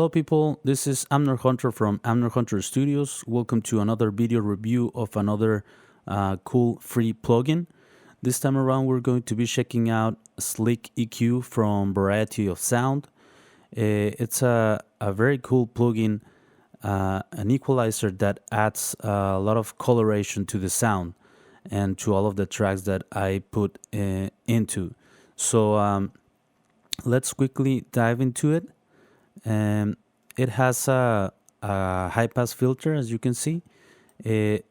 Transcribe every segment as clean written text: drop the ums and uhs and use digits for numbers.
Hello people, this is Amner Hunter from amnerhunterstudios. Welcome to another video review of another cool free plugin. This time around we're going to be checking out Slick EQ from Variety of Sound. It's a very cool plugin, an equalizer that adds a lot of coloration to the sound and to all of the tracks that I put into. So let's quickly dive into it. It has a high pass filter, as you can see. It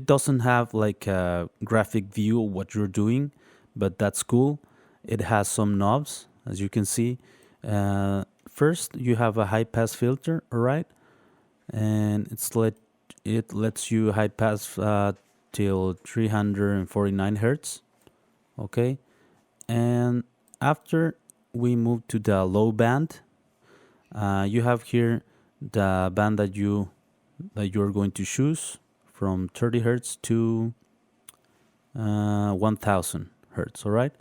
doesn't have like a graphic view of what you're doing, but that's cool. It has some knobs, as you can see. First, you have a high pass filter, all right, and it lets you high pass till 349 hertz, okay. And after we move to the low band, you have here the band that you're going to choose from 30 hertz to 1000 hertz, all right.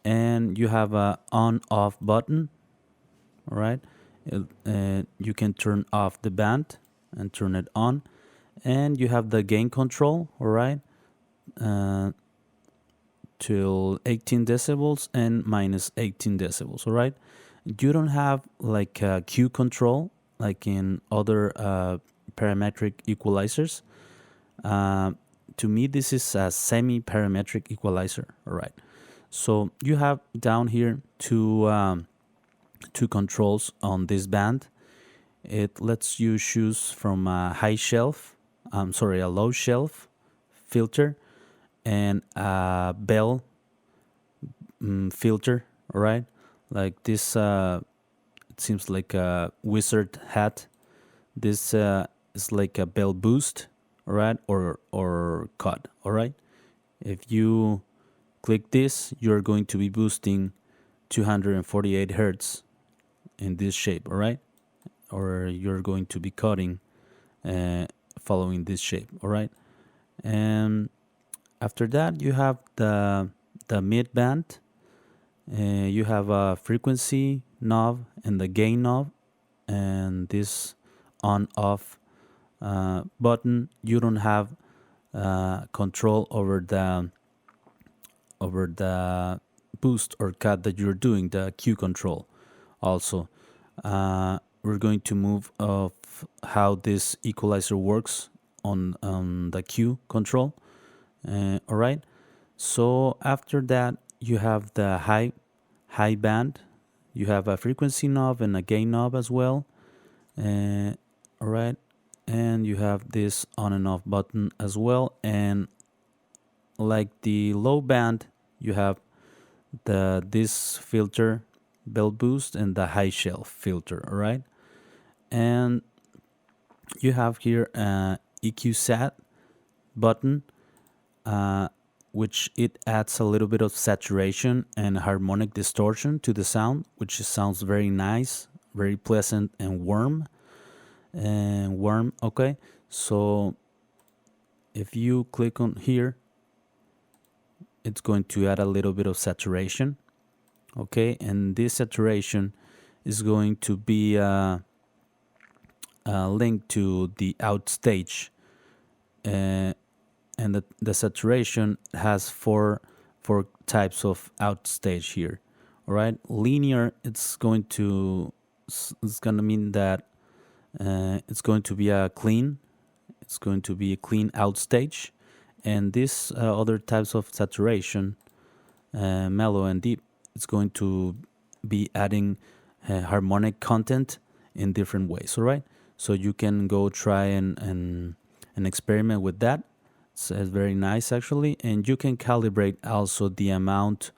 And you have a on-off button, all right. You can turn off the band and turn it on, and you have the gain control, all right, till 18 decibels and minus 18 decibels, all right. You don't have like a Q control like in other parametric equalizers. To me, this is a semi-parametric equalizer, all right. So you have down here two controls on this band. It lets you choose from a a low shelf filter and a bell filter, all right. Like this, it seems like a wizard hat. This is like a bell boost, all right, or cut, all right. If you click this, you're going to be boosting 248 hertz in this shape, all right, or you're going to be cutting following this shape, all right. And after that, you have the mid band. You have a frequency knob and the gain knob, and this on-off button. You don't have control over the boost or cut that you're doing, the Q control. Also, we're going to move of how this equalizer works on the Q control. All right. So after that, you have the high band. You have a frequency knob and a gain knob as well. All right. And you have this on and off button as well. And like the low band, you have this filter, bell boost, and the high shelf filter, all right. And you have here a EQ set button, which it adds a little bit of saturation and harmonic distortion to the sound, which sounds very nice, very pleasant and warm. Okay. So if you click on here, it's going to add a little bit of saturation, okay. And this saturation is going to be linked to the outstage, and the saturation has four types of outstage here, all right. Linear, it's going to mean that it's going to be a clean outstage. And this other types of saturation, mellow and deep, it's going to be adding harmonic content in different ways, all right. So you can go try and experiment with that. It's very nice actually. And you can calibrate also the amount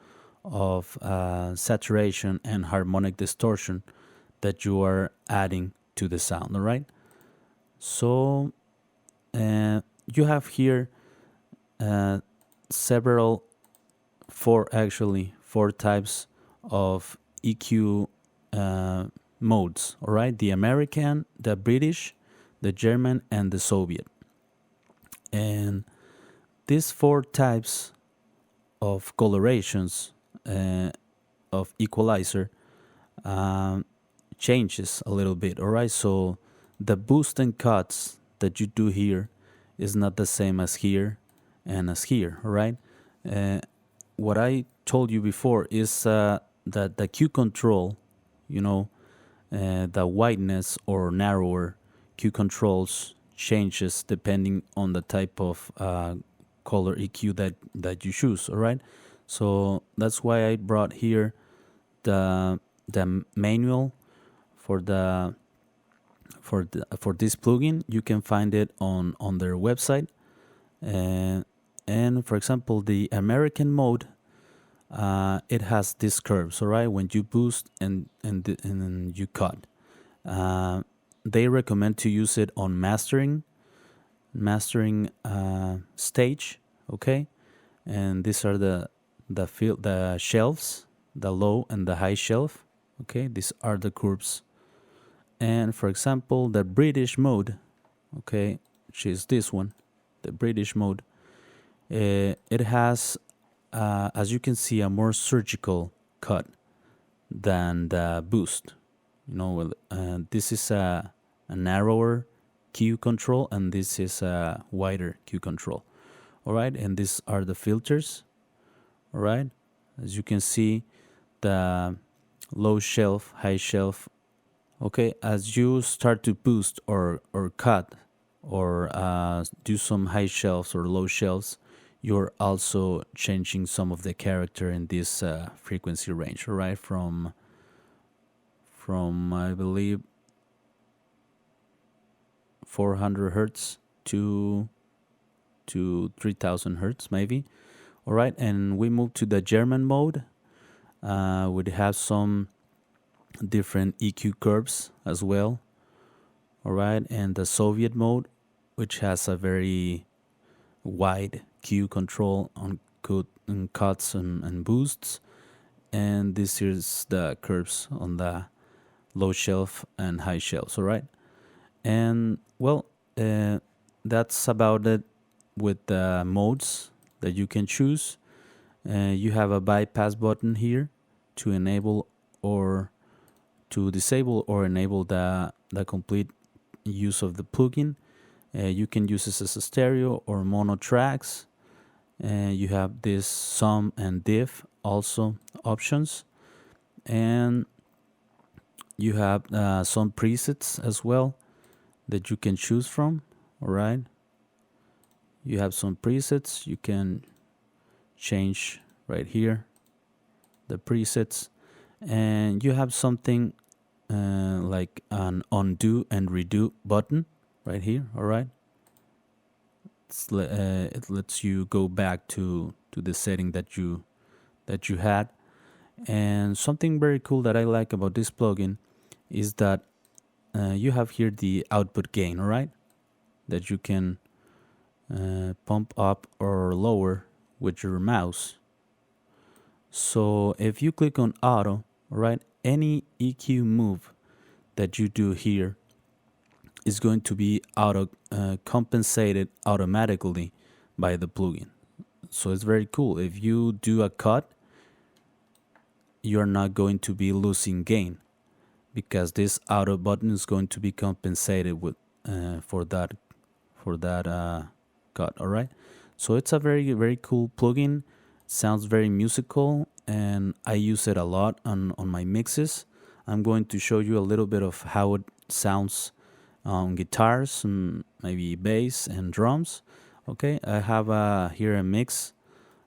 of saturation and harmonic distortion that you are adding to the sound, all right. So you have here four types of EQ modes, all right. The American, the British, the German, and the Soviet. And these four types of colorations of equalizer changes a little bit. All right, so the boost and cuts that you do here is not the same as here and as here. All right, uh, what I told you before is that the Q control, you know, the wideness or narrower Q controls changes depending on the type of color EQ that you choose. All right, so that's why I brought here the manual for for this plugin. You can find it on their website, and for example, the American mode, it has these curves. All right, when you boost and you cut, uh, they recommend to use it on mastering stage. Okay, and these are the shelves, the low and the high shelf. Okay, these are the curves. And for example, the British mode, okay, which is this one, the British mode, it has, as you can see, a more surgical cut than the boost. You know, well, this is a narrower Q control, and this is a wider Q control. All right, and these are the filters. All right, as you can see, the low shelf, high shelf. Okay, as you start to boost or cut or do some high shelves or low shelves, you're also changing some of the character in this frequency range. All right, from I believe 400 hertz to 3000 hertz maybe. All right, and we move to the German mode. We have some different EQ curves as well. All right, and the Soviet mode, which has a very wide Q control on cuts and boosts, and this is the curves on the low shelf and high shelves. All right, and well, that's about it with the modes that you can choose. You have a bypass button here to enable or to disable or enable the complete use of the plugin. You can use this as a stereo or mono tracks. You have this sum and diff also options, and you have some presets as well that you can choose from. All right, you have some presets you can change right here, the presets, and you have something like an undo and redo button right here. All right, it lets you go back to the setting that you had. And something very cool that I like about this plugin is that you have here the output gain. All right, that you can pump up or lower with your mouse. So if you click on auto, right, any EQ move that you do here is going to be auto compensated automatically by the plugin. So it's very cool. If you do a cut, you're not going to be losing gain because this auto button is going to be compensated with for that cut. All right. So it's a very cool plugin. Sounds very musical, and I use it a lot on my mixes. I'm going to show you a little bit of how it sounds on guitars and maybe bass and drums. Okay, I have here a mix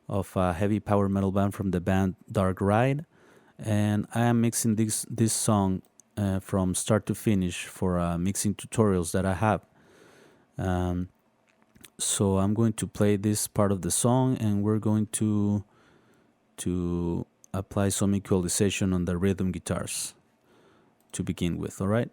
of a heavy power metal band from the band Dark Ride, and I am mixing this song from start to finish for mixing tutorials that I have. Um, so I'm going to play this part of the song, and we're going to apply some equalization on the rhythm guitars to begin with. All right.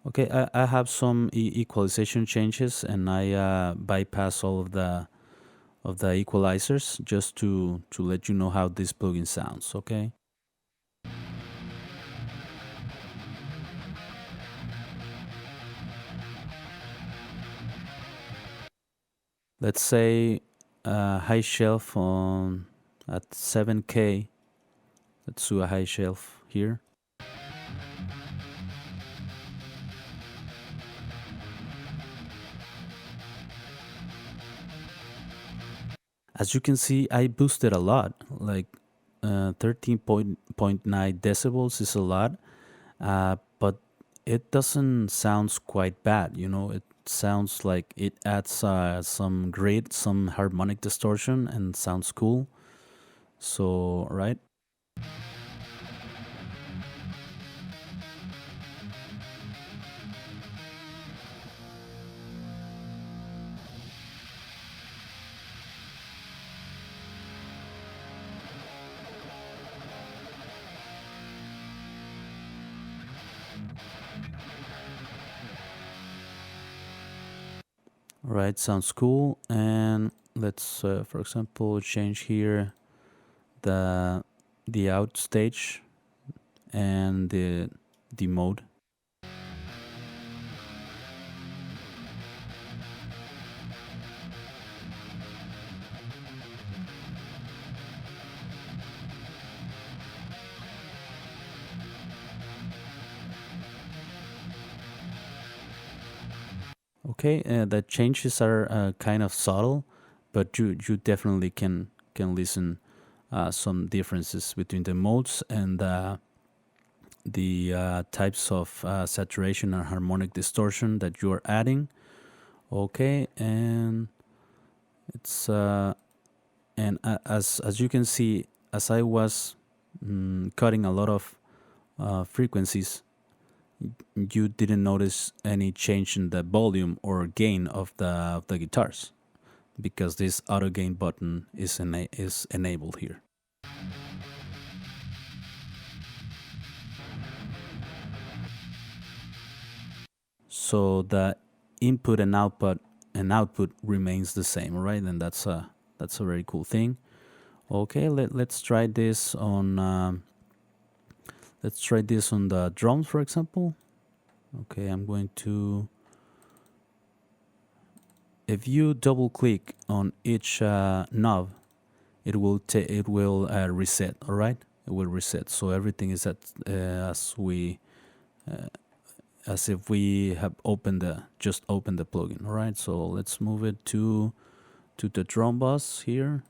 Okay, I have some equalization changes, and I bypass all of the equalizers just to let you know how this plugin sounds. Okay. Let's say a high shelf on at 7K. Let's do a high shelf here. As you can see, I boosted a lot. Like 13.9 decibels is a lot, but it doesn't sounds quite bad. It sounds like it adds some grid, some harmonic distortion, and sounds cool. So right. Right, sounds cool. And let's, for example, change here the the out stage and the mode. Okay, the changes are kind of subtle, but you definitely can listen some differences between the modes and the types of saturation and harmonic distortion that you are adding. Okay, and it's as you can see, as I was cutting a lot of frequencies, you didn't notice any change in the volume or gain of the guitars because this auto gain button is enabled here. So the input and output remains the same, right? And that's a very cool thing. Okay, let's try this on the drums, for example. Okay, I'm going to. If you double click on each knob, it will reset. All right, it will reset. So everything is at as if we have just opened the plugin. All right, so let's move it to the drum bus here.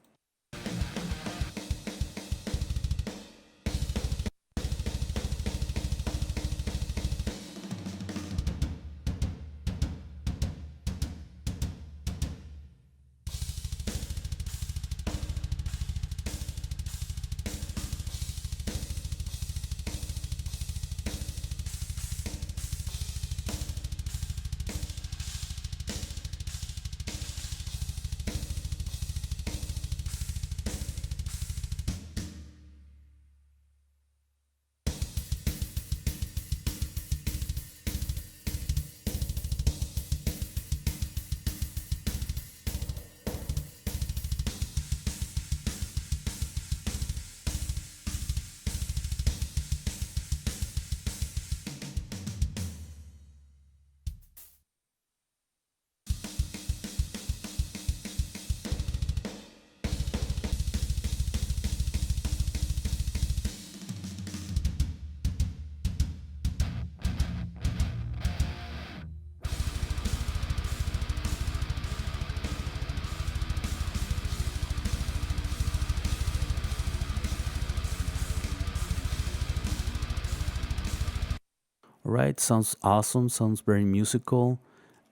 Right, sounds awesome, sounds very musical,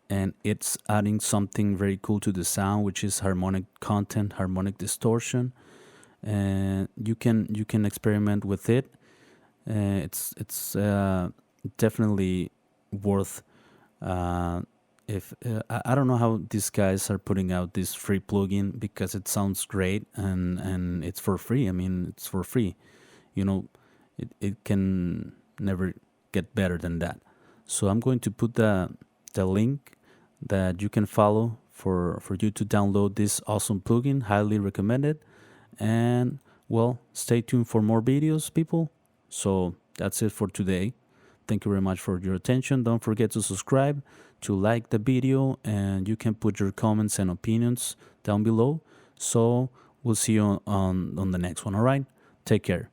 and it's adding something very cool to the sound, which is harmonic content, harmonic distortion. And you can experiment with it. It's definitely worth. If I don't know how these guys are putting out this free plugin because it sounds great and it's for free. I mean, it's for free. You know, it can never get better than that. So I'm going to put the link that you can follow for you to download this awesome plugin. Highly recommended. And well, stay tuned for more videos, people. So that's it for today. Thank you very much for your attention. Don't forget to subscribe, to like the video, and you can put your comments and opinions down below So we'll see you on the next one. All right, take care.